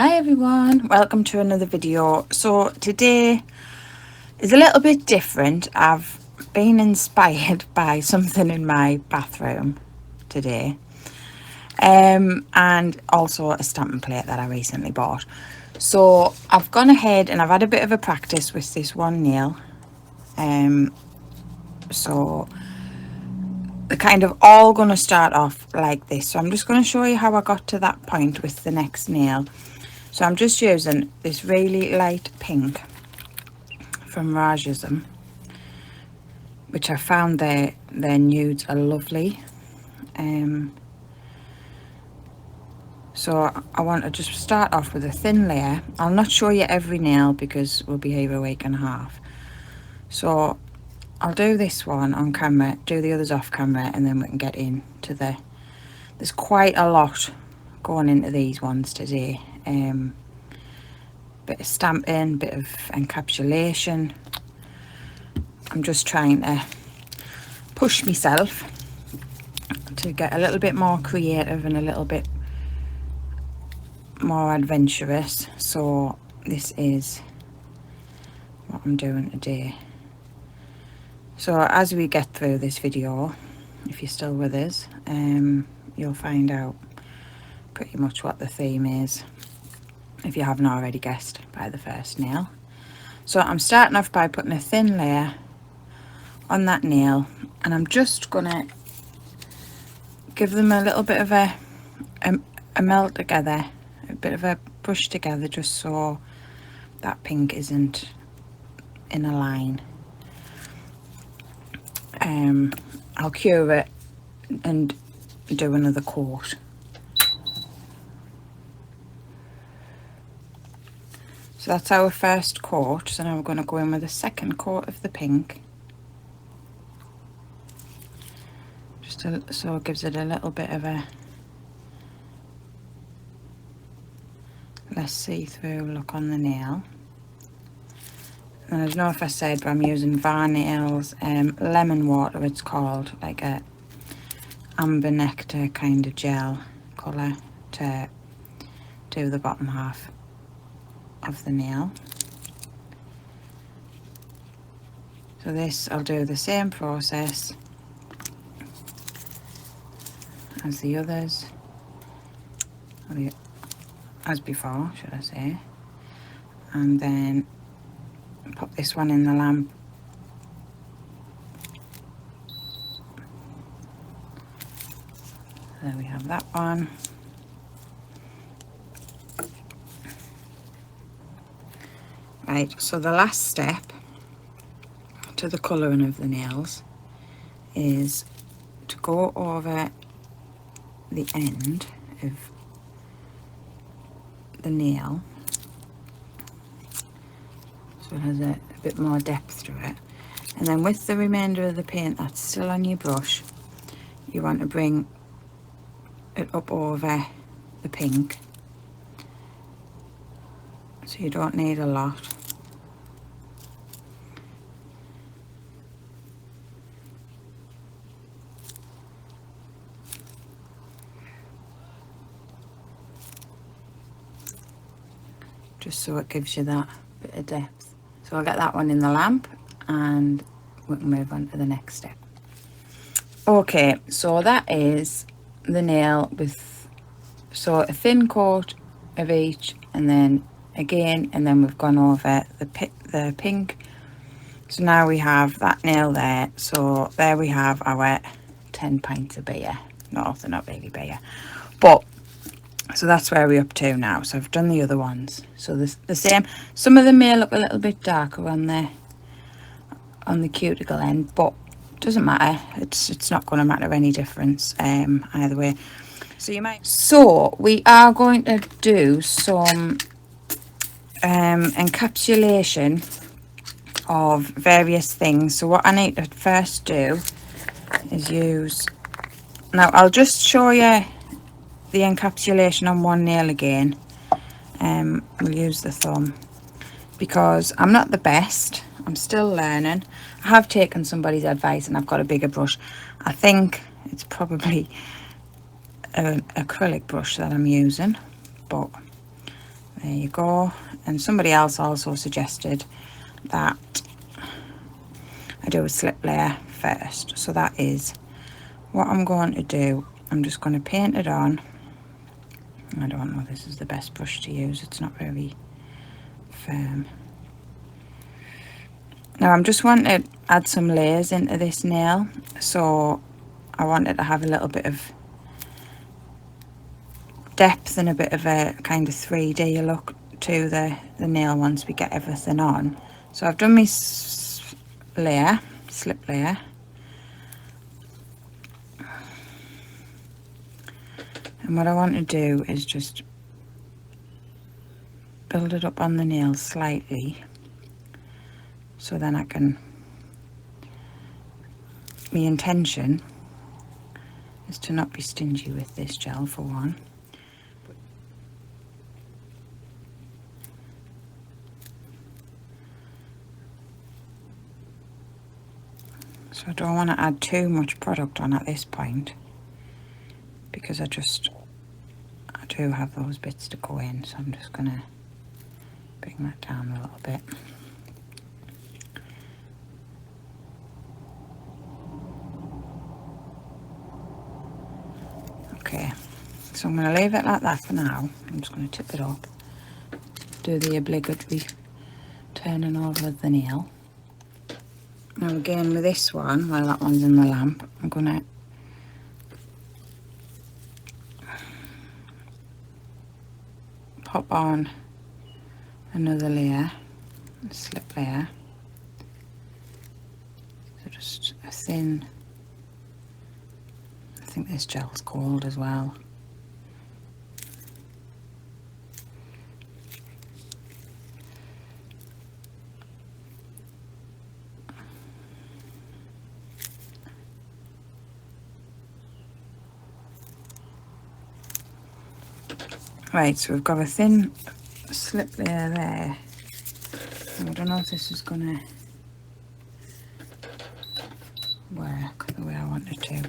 Hi everyone, welcome to another video. So today is a little bit different. I've been inspired by something in my bathroom today, and also a stamping plate that I recently bought. So I've gone ahead and I've had a bit of a practice with this one nail. So they're kind of all going to start off like this. So I'm just going to show you how I got to that point with the next nail. So I'm just using this really light pink from Rajism, which I found their nudes are lovely. So I want to just start off with a thin layer. I'll not show you every nail because we'll be here a week and a half. So I'll do this one on camera, do the others off camera, and then we can get into there's quite a lot going into these ones today. Bit of stamping, bit of encapsulation. I'm just trying to push myself to get a little bit more creative and a little bit more adventurous. So this is what I'm doing today. So as we get through this video, if you're still with us, you'll find out pretty much what the theme is, if you haven't already guessed by the first nail. So I'm starting off by putting a thin layer on that nail, and I'm just gonna give them a little bit of a melt together, a bit of a push together, just so that pink isn't in a line. I'll cure it and do another coat. So that's our first coat. So now we're going to go in with a second coat of the pink. Just so it gives it a little bit of a less see-through look on the nail. And I don't know if I said, but I'm using Varnail's lemon water, it's called, like a amber nectar kind of gel colour to do the bottom half of the nail. So this, I'll do the same process as the others, as before, should I say, and then pop this one in the lamp. There we have that one. Right, so the last step to the colouring of the nails is to go over the end of the nail so it has a bit more depth to it, and then with the remainder of the paint that's still on your brush, you want to bring it up over the pink, so you don't need a lot. Just so it gives you that bit of depth. So I'll get that one in the lamp and we can move on to the next step. Okay, so that is the nail with a thin coat of each, and then again, and then we've gone over the pink. So now we have that nail there. So there we have our 10 pints of beer. No, they're not really beer, but so that's where we're up to now. So I've done the other ones. So the same. Some of them may look a little bit darker on the cuticle end, but it doesn't matter. It's not going to matter any difference either way. So you might. So we are going to do some encapsulation of various things. So what I need to first do is use. Now I'll just show you the encapsulation on one nail again. We'll use the thumb because I'm not the best. I'm still learning. I have taken somebody's advice and I've got a bigger brush. I think it's probably an acrylic brush that I'm using, but There you go. And somebody else also suggested that I do a slip layer first. So that is what I'm going to do. I'm just going to paint it on. I don't know if this is the best brush to use. It's not very firm. Now I'm just wanting to add some layers into this nail. So I wanted to have a little bit of depth and a bit of a kind of 3D look to the nail once we get everything on. So I've done my slip layer. And what I want to do is just build it up on the nail slightly, so then I can, my intention is to not be stingy with this gel for one. So I don't want to add too much product on at this point, because I do have those bits to go in, so I'm just going to bring that down a little bit. Okay, so I'm going to leave it like that for now. I'm just going to tip it up, do the obligatory turning over the nail. Now again with this one, while that one's in the lamp, I'm going to pop on another layer, a slip layer. So just a thin, I think this gel's cold as well. Right, so we've got a thin slip layer there. I don't know if this is gonna work the way I want it to.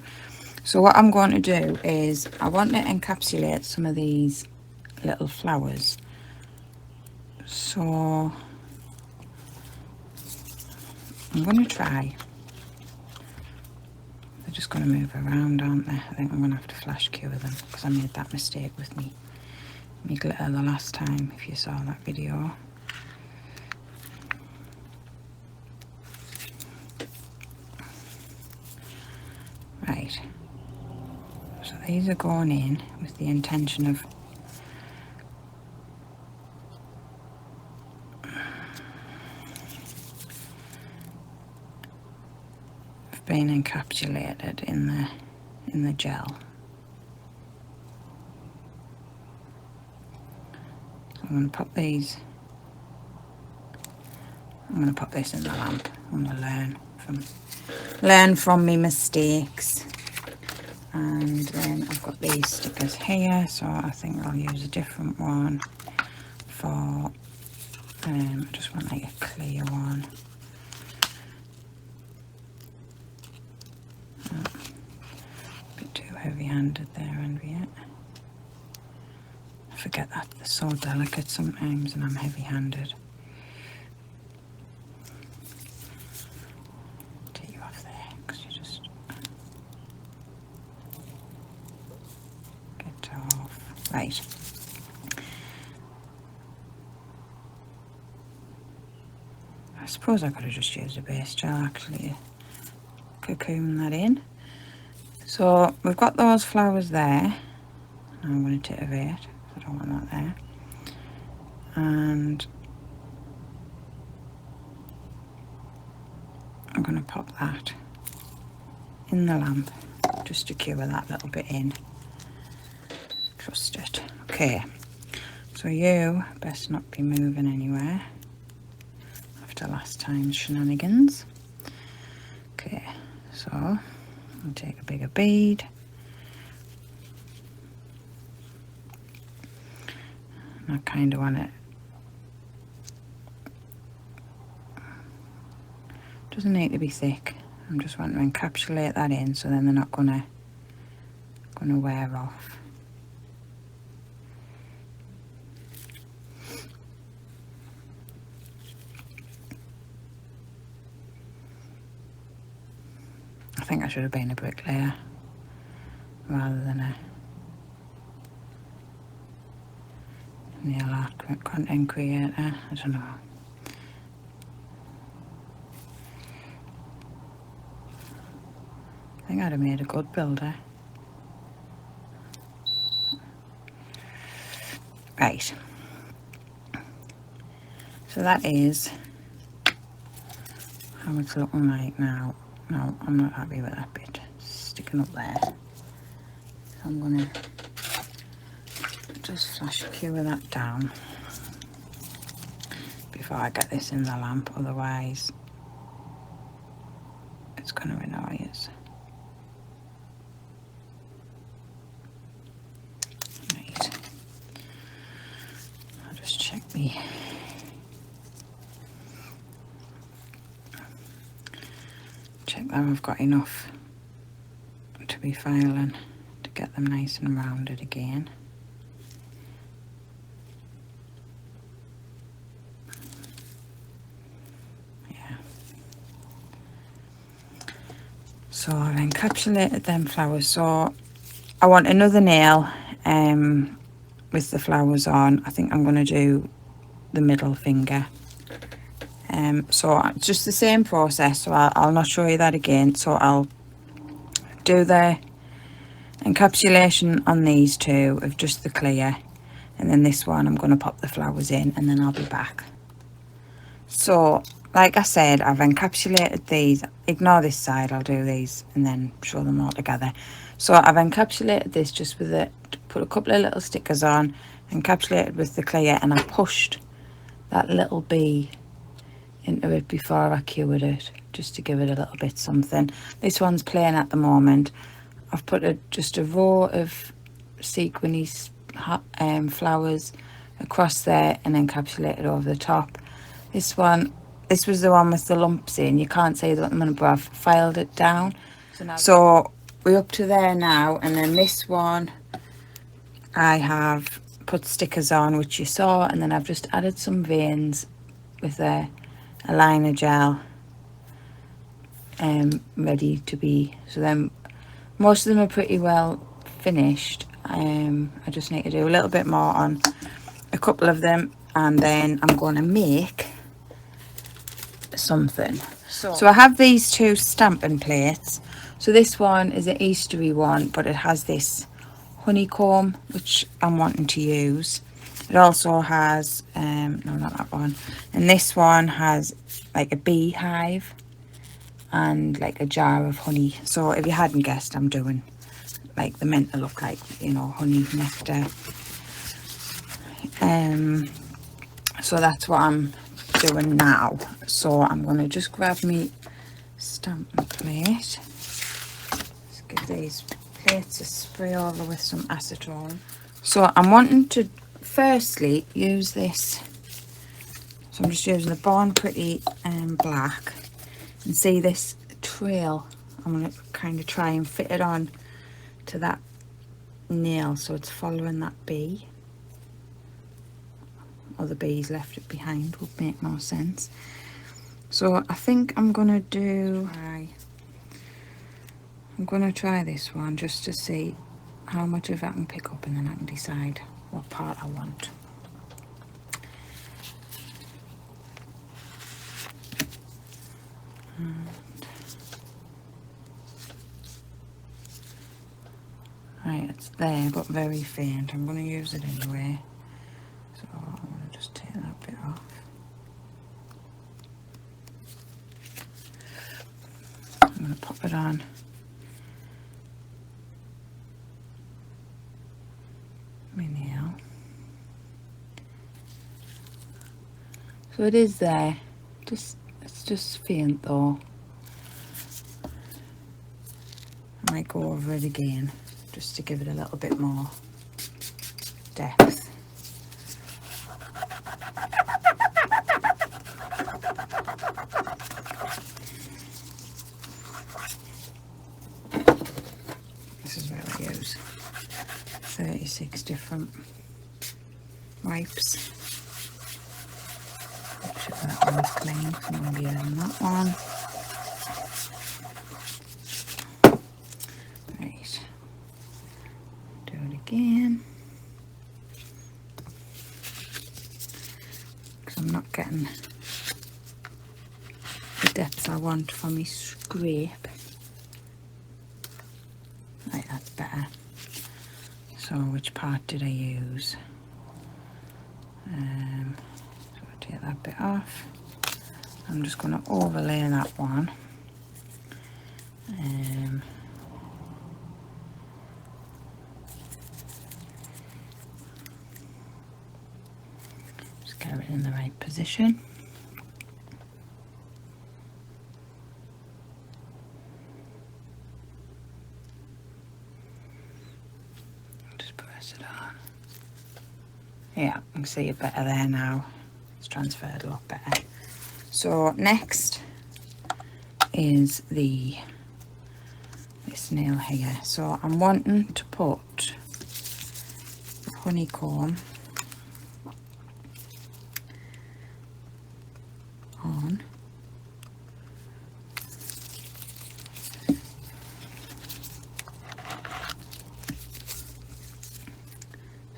So what I'm going to do is I want to encapsulate some of these little flowers. So I'm going to try. They're just going to move around, aren't they? I think I'm going to have to flash cure them because I made that mistake with me glitter the last time, if you saw that video. Right, so these are going in with the intention of being encapsulated in the gel. So I'm going to pop these. I'm going to pop this in the lamp. I'm going to learn from my mistakes. And then I've got these stickers here, so I think I'll use a different one for. I just want like a clear one. A bit too heavy-handed there, Andrea. I forget that they're so delicate sometimes, and I'm heavy-handed. Take you off there, because you just get off. Right. I suppose I could have just used a base gel actually, cocoon that in. So we've got those flowers there. I'm going to titivate, I don't want that there. And I'm going to pop that in the lamp just to cure that little bit in. Trust it. Okay, so you best not be moving anywhere after last time's shenanigans. Okay, so I'll take a bigger bead. I kind of want it, doesn't need to be thick. I'm just wanting to encapsulate that in so then they're not gonna wear off. I think I should have been a bricklayer rather than a nail art content creator. I don't know. I think I'd have made a good builder. Right. So that is how it's looking like now. No, I'm not happy with that bit sticking up there. So I'm going to just flash cure that down before I get this in the lamp, otherwise it's going to annoy us. Right. I'll just check me. Check that I've got enough to be filing to get them nice and rounded again. Yeah. So I've encapsulated them flowers. So I want another nail with the flowers on. I think I'm going to do the middle finger. So it's just the same process, so I'll not show you that again. So I'll do the encapsulation on these two of just the clear, and then this one I'm going to pop the flowers in, and then I'll be back. So like I said, I've encapsulated these. Ignore this side, I'll do these and then show them all together. So I've encapsulated this just with it, put a couple of little stickers on, encapsulated with the clear, and I pushed that little bee into it before I cured it, just to give it a little bit something. This one's plain at the moment. I've put just a row of sequiny flowers across there and encapsulated over the top. This one, this was the one with the lumps in. You can't see the one, but I've filed it down. So we're up to there now, and then this one I have put stickers on, which you saw, and then I've just added some veins with a liner gel ready to be, so then most of them are pretty well finished. I just need to do a little bit more on a couple of them, and then I'm going to make something. So I have these two stamping plates. So this one is an Eastery one, but it has this honeycomb which I'm wanting to use. It also has no, not that one, and this one has like a beehive and like a jar of honey. So if you hadn't guessed, I'm doing like, they're meant to look like, you know, honey nectar. So that's what I'm doing now. So I'm going to just grab me stamping plate. Let's give these plates a spray over with some acetone. So I'm wanting to firstly use this. So I'm just using the Born Pretty black, and see this trail. I'm going to kind of try and fit it on to that nail so it's following that bee. Or the bees left it behind would make more sense. So I think I'm going to do, I'm going to try this one just to see how much of it I can pick up, and then I can decide what part I want. Right, it's there but very faint. I'm going to use it anyway. So I'm going to just take that bit off. I'm going to pop it on. My nail. So it is there. It's just faint though. I might go over it again just to give it a little bit more depth. This is where I use 36 different wipes. Make sure that one's clean, so I'm going to be using that one. getting the depth I want for my scrape. Right, that's better. So which part did I use? So I'll take that bit off. I'm just going to overlay that one. Just get it in the right position. Just press it on. Yeah, I can see it better there now. It's transferred a lot better. So next is this nail here. So I'm wanting to put the honeycomb on.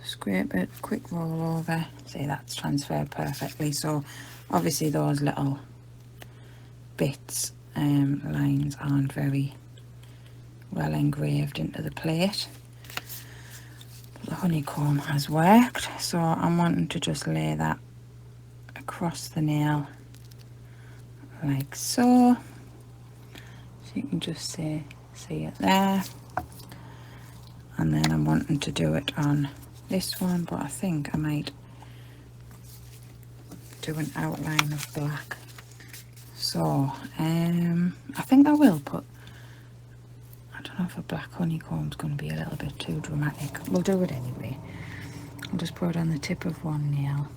Scrape it, quick roll over. See, that's transferred perfectly. So obviously those little bits, lines aren't very well engraved into the plate. The honeycomb has worked, so I'm wanting to just lay that across the nail like so. So you can just see it there. And then I'm wanting to do it on this one, but I think I might do an outline of black. So I think I will put, I don't know if a black honeycomb's going to be a little bit too dramatic. We'll do it anyway. I'll just put it on the tip of one nail.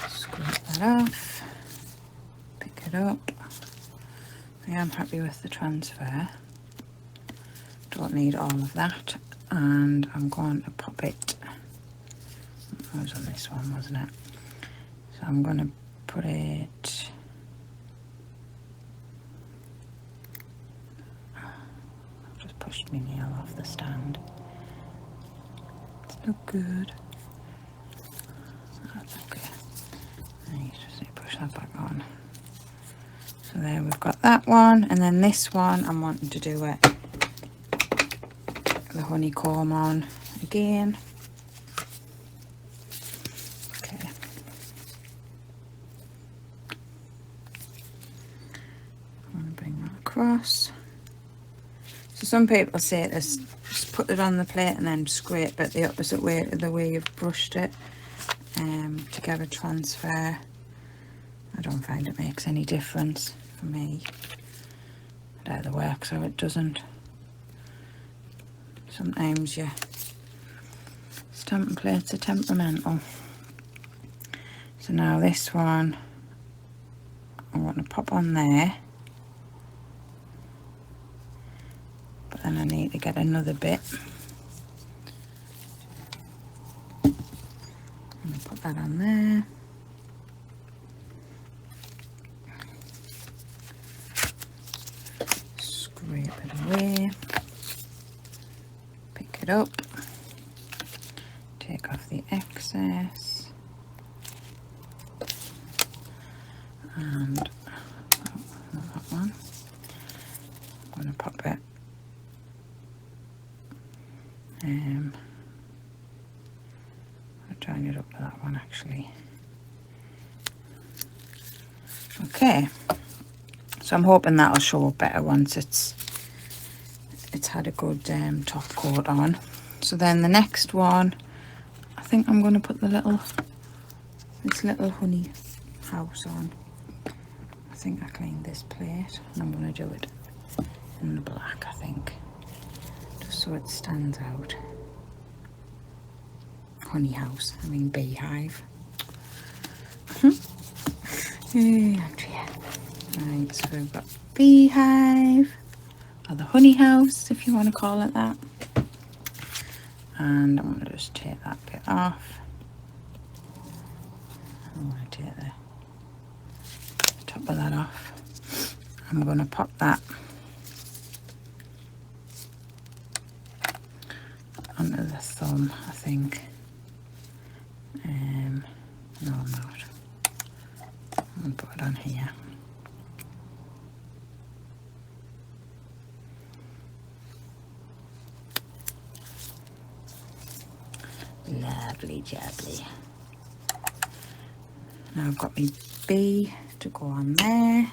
Scrape that off, pick it up. I am happy with the transfer. Don't need all of that. And I'm going to pop it, it was on this one, wasn't it? So I'm going to put it, I've just pushed my nail off the stand. It's not good. That's okay. Right, just need to push that back on. So there we've got that one, and then this one I'm wanting to do it, the honeycomb on again. Okay. I'm going to bring that across. So some people say this, just put it on the plate and then scrape it the opposite way to the way you've brushed it, to get a transfer. I don't find it makes any difference for me. It either works or it doesn't. Sometimes your stamping plates are temperamental. So now this one I want to pop on there, but then I need to get another bit. I'm going to put that on there. Scrape it away. Pick it up. Take off the excess. And not that one. I'm going to pop it. I'll join it up with that one actually. Okay, so I'm hoping that'll show up better once it's had a good top coat on. So then the next one, I think I'm going to put this little honey house on. I think I cleaned this plate and I'm going to do it in the black, I think, just so it stands out. Honey house, I mean beehive. Hey, Andrea. Right, so we've got beehive, or the honey house if you want to call it that. And I'm going to just take that bit off. I'm going to take the top of that off. I'm going to pop that onto the thumb. some, I think. No, I'm not. I'm going to put it on here. Lovely jubbly. Now I've got my bee to go on there.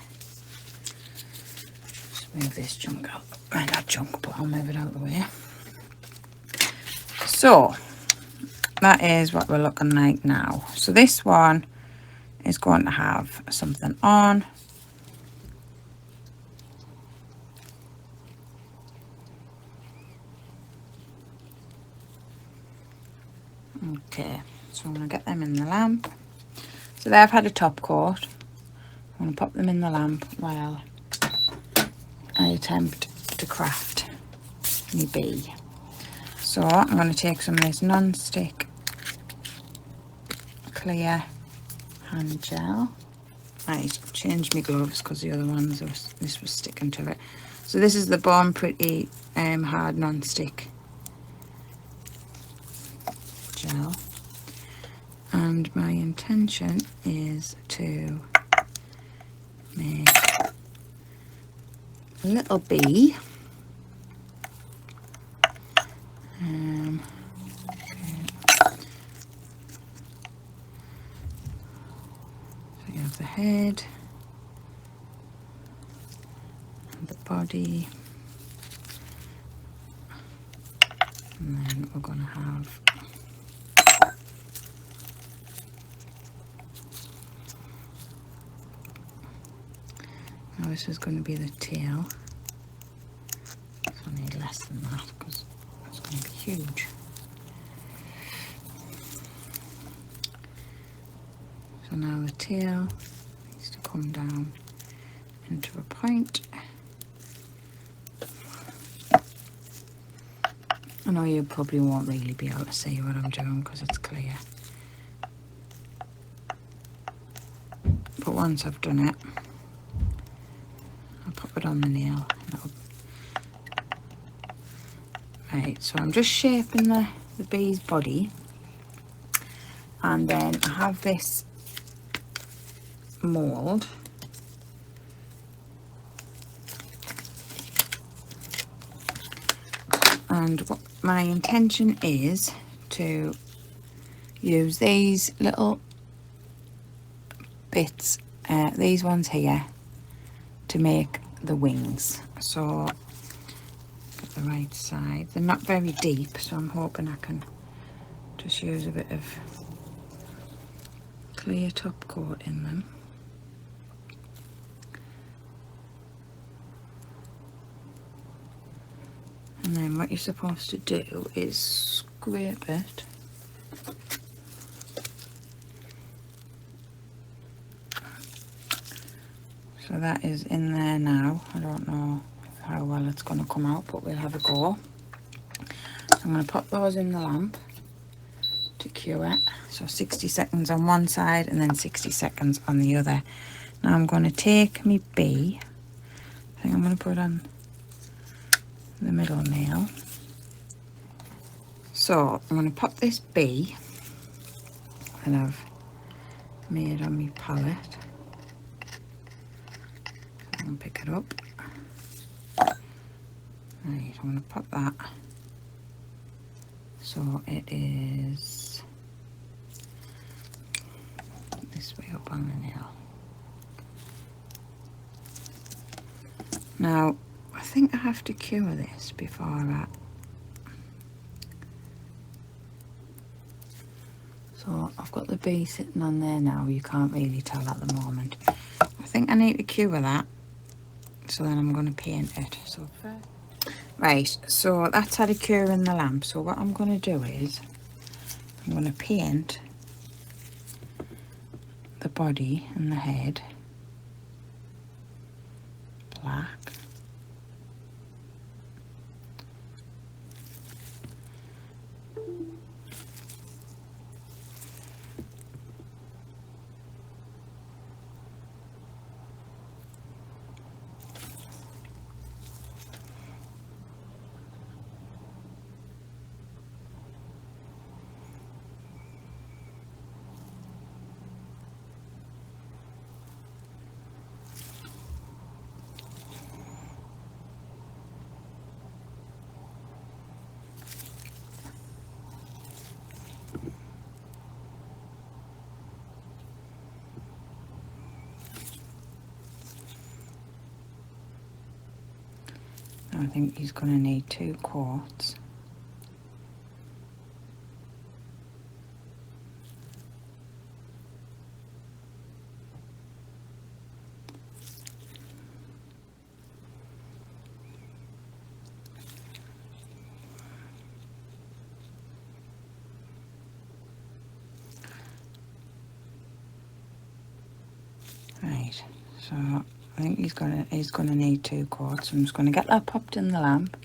Just move this junk out. Not junk, but I'll move it out of the way. So that is what we're looking like now. So this one is going to have something on. Okay, so I'm going to get them in the lamp. So they've had a top coat. I'm going to pop them in the lamp while I attempt to craft my bee. So I'm going to take some of this non-stick clear hand gel. I changed my gloves because the other ones, this was sticking to it. So this is the Born Pretty hard non-stick gel. And my intention is to make a little bee. So you have the head and the body, and then we're going to have now this is going to be the tail. So I need less than that because it's going to be huge. So now the tail needs to come down into a point. I know you probably won't really be able to see what I'm doing because it's clear. But once I've done it, I'll pop it on the nail. Right, so I'm just shaping the bee's body. And then I have this mould. And what my intention is to use these little bits, these ones here, to make the wings. So get the right side. They're not very deep, so I'm hoping I can just use a bit of clear top coat in them. And then what you're supposed to do is scrape it so that is in there now. I don't know how well it's going to come out, but we'll have a go. I'm going to pop those in the lamp to cure it. So 60 seconds on one side and then 60 seconds on the other. Now I'm going to take my bee. I think I'm going to put on the middle nail. So I'm going to pop this bee that I've made on my palette. I'm going to pick it up. Right, I'm going to pop that so it is this way up on the nail. Now I think I have to cure this before I... So I've got the bee sitting on there now, you can't really tell at the moment. I think I need to cure that, so then I'm going to paint it. So right, so that's had a cure in the lamp. So what I'm going to do is I'm going to paint the body and the head black. I think he's going to need 2 quarts. Right, so I think he's gonna need 2 quarts. I'm just gonna get that popped in the lamp.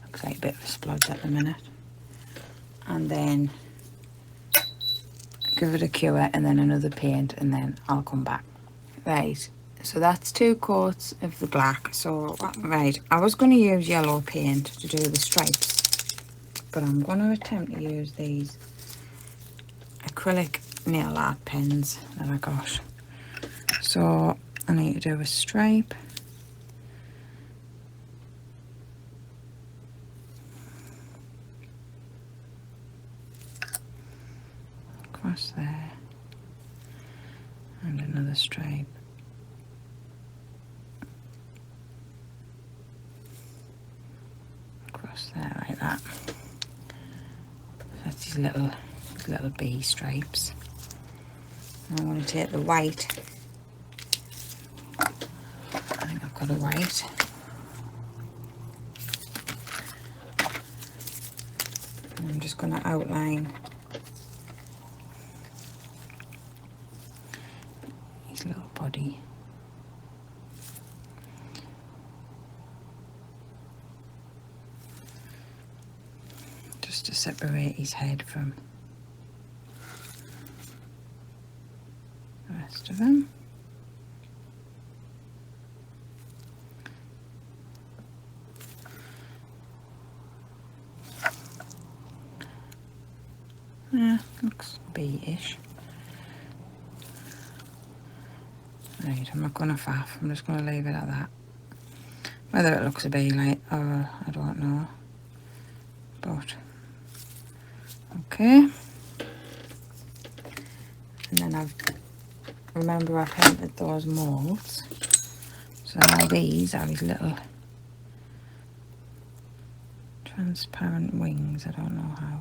Looks like a bit of a splodge at the minute. And then give it a cure and then another paint, and then I'll come back. Right, so that's 2 quarts of the black. So right, I was going to use yellow paint to do the stripes, but I'm going to attempt to use these acrylic nail art pens that I got. So I need to do a stripe. Across there. And another stripe. Across there like that. That's these little bee stripes. And I'm going to take the white. I think I've got a white. And I'm just going to outline his little body. Just to separate his head from the rest of him. Yeah, looks bee-ish. Right, I'm not going to faff, I'm just going to leave it at that. Whether it looks a bee like, or I don't know. But, okay. And then remember I painted those moulds. So now these are his little transparent wings. I don't know how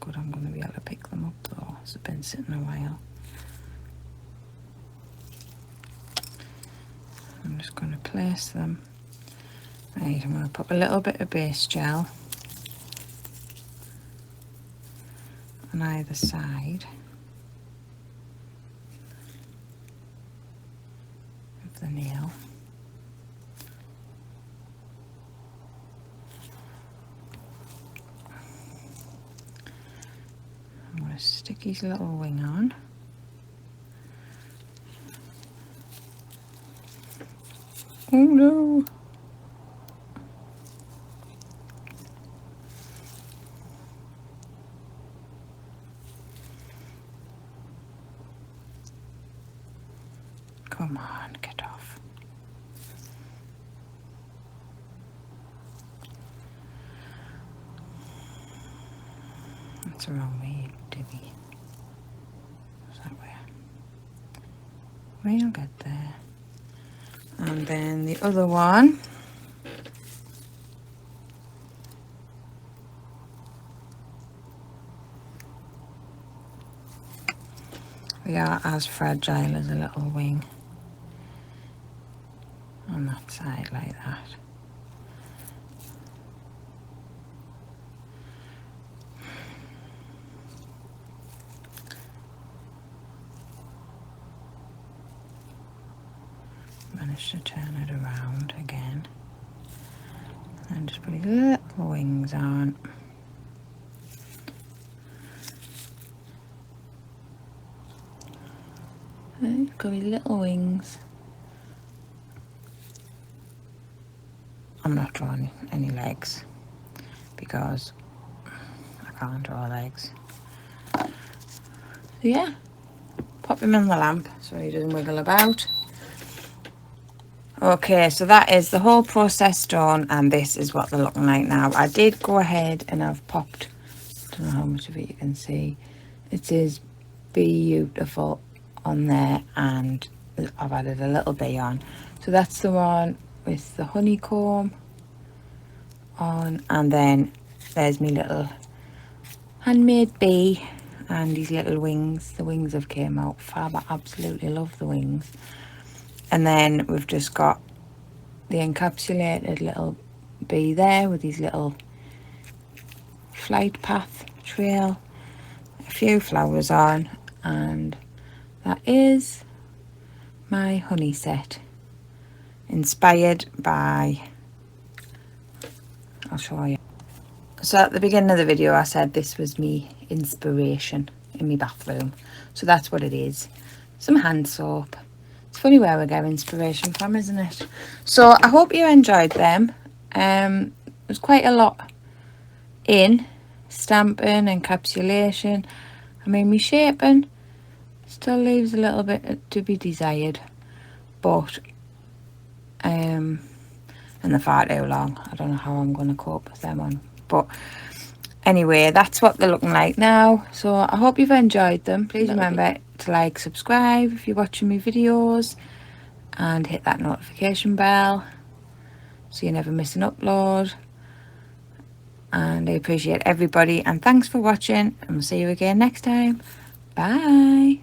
good I'm going to be able to pick them up though. It's been sitting a while. I'm just going to place them. Right, I'm going to put a little bit of base gel on either side of the nail. I'm going to stick his little wing on. Oh no! Come on, get off. That's the wrong way, Debbie. That way. We'll get there. And then the other one. They are as fragile as a little wing. On that side like that. Managed to turn it around again and just put his little wings on. He's got his little wings. I'm not drawing any legs because I can't draw legs. So yeah, pop him in the lamp so he doesn't wiggle about. Okay, so that is the whole process done, and this is what they're looking like now. I did go ahead and I've popped, I don't know how much of it you can see. It says beautiful on there, and I've added a little bee on. So that's the one with the honeycomb. on, and then there's my little handmade bee and his little wings. The wings have came out fab. I absolutely love the wings. And then we've just got the encapsulated little bee there with his little flight path trail, a few flowers on, and that is my honey set, inspired by, I'll show you. So at the beginning of the video I said this was me inspiration in my bathroom, so that's what it is. Some hand soap. It's funny where we get inspiration from, isn't it? So I hope you enjoyed them. There's quite a lot in stamping, encapsulation. I mean, my shaping still leaves a little bit to be desired, but and they're far too long. I don't know how I'm going to cope with them on, but anyway, that's what they're looking like now. So I hope you've enjoyed them. Please remember to like, subscribe if you're watching my videos, and hit that notification bell so you never miss an upload. And I appreciate everybody, and thanks for watching, and we'll see you again next time. Bye.